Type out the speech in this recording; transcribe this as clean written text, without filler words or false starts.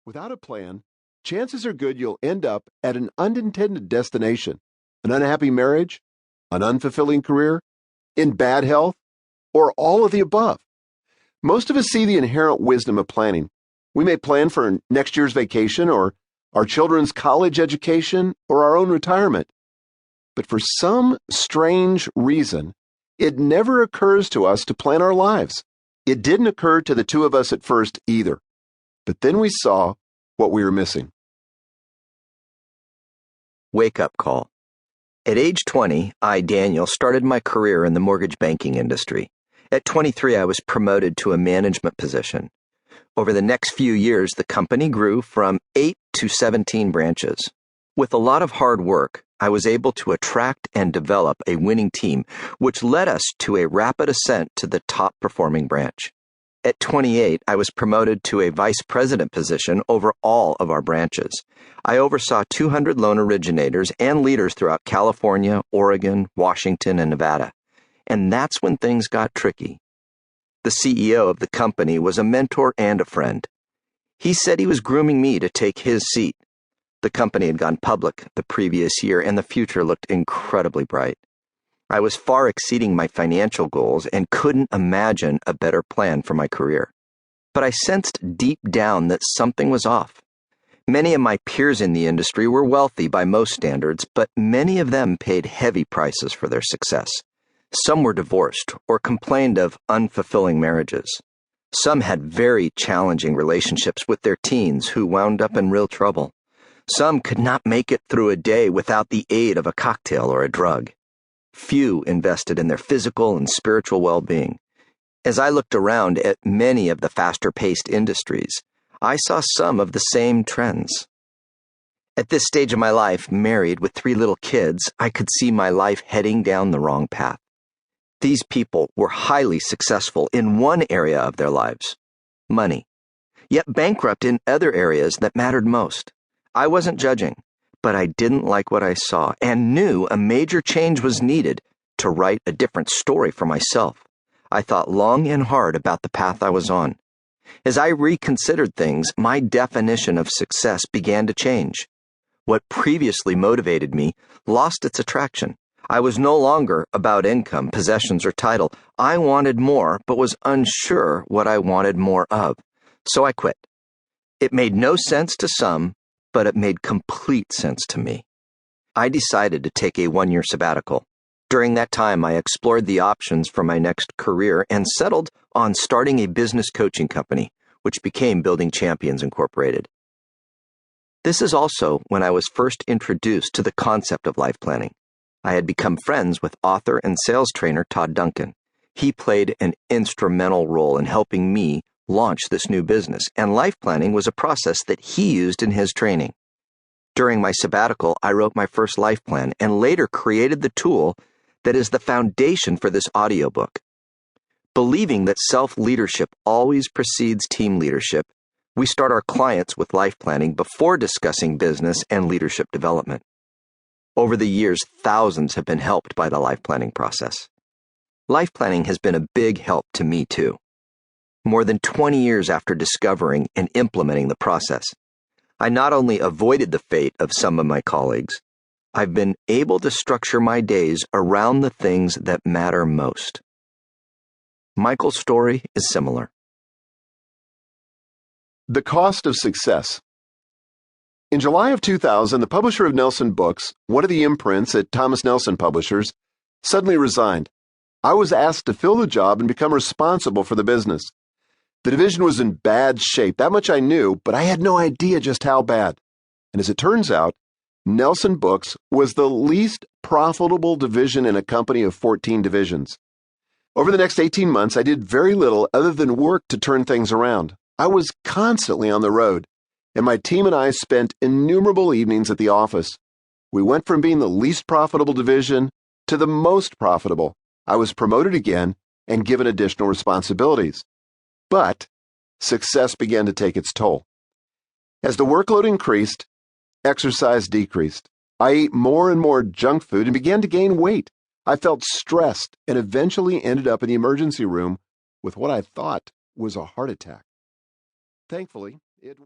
Without a plan, chances are good you'll end up at an unintended destination, an unhappy marriage, an unfulfilling career, in bad health, or all of the above. Most of us see the inherent wisdom of planning. We may plan for next year's vacation or our children's college education or our own retirement. But for some strange reason, it never occurs to us to plan our lives. It didn't occur to the two of us at first either. But then we saw what we were missing. Wake-up call. At age 20, I, Daniel, started my career in the mortgage banking industry. At 23, I was promoted to a management position. Over the next few years, the company grew from 8 to 17 branches. With a lot of hard work, I was able to attract and develop a winning team, which led us to a rapid ascent to the top-performing branch. At 28, I was promoted to a vice president position over all of our branches. I oversaw 200 loan originators and leaders throughout California, Oregon, Washington, and Nevada. And that's when things got tricky. The CEO of the company was a mentor and a friend. He said he was grooming me to take his seat. The company had gone public the previous year, and the future looked incredibly bright. I was far exceeding my financial goals and couldn't imagine a better plan for my career. But I sensed deep down that something was off. Many of my peers in the industry were wealthy by most standards, but many of them paid heavy prices for their success. Some were divorced or complained of unfulfilling marriages. Some had very challenging relationships with their teens who wound up in real trouble. Some could not make it through a day without the aid of a cocktail or a drug. Few invested in their physical and spiritual well-being. As I looked around at many of the faster-paced industries, I saw some of the same trends. At this stage of my life, married with 3 little kids, I could see my life heading down the wrong path. These people were highly successful in one area of their lives, money, yet bankrupt in other areas that mattered most. I wasn't judging, but I didn't like what I saw and knew a major change was needed to write a different story for myself. I thought long and hard about the path I was on. As I reconsidered things, my definition of success began to change. What previously motivated me lost its attraction. I was no longer about income, possessions, or title. I wanted more, but was unsure what I wanted more of. So I quit. It made no sense to some, but it made complete sense to me. I decided to take a 1-year sabbatical. During that time, I explored the options for my next career and settled on starting a business coaching company, which became Building Champions Incorporated. This is also when I was first introduced to the concept of life planning. I had become friends with author and sales trainer Todd Duncan. He played an instrumental role in helping me launch this new business, and life planning was a process that he used in his training. During my sabbatical, I wrote my first life plan and later created the tool that is the foundation for this audiobook. Believing that self-leadership always precedes team leadership, we start our clients with life planning before discussing business and leadership development. Over the years, thousands have been helped by the life planning process. Life planning has been a big help to me too. More than 20 years after discovering and implementing the process, I not only avoided the fate of some of my colleagues, I've been able to structure my days around the things that matter most. Michael's story is similar. The cost of success. In July of 2000, the publisher of Nelson Books, one of the imprints at Thomas Nelson Publishers, suddenly resigned. I was asked to fill the job and become responsible for the business. The division was in bad shape, that much I knew, but I had no idea just how bad. And as it turns out, Nelson Books was the least profitable division in a company of 14 divisions. Over the next 18 months, I did very little other than work to turn things around. I was constantly on the road, and my team and I spent innumerable evenings at the office. We went from being the least profitable division to the most profitable. I was promoted again and given additional responsibilities. But success began to take its toll. As the workload increased, exercise decreased. I ate more and more junk food and began to gain weight. I felt stressed and eventually ended up in the emergency room with what I thought was a heart attack. Thankfully, it was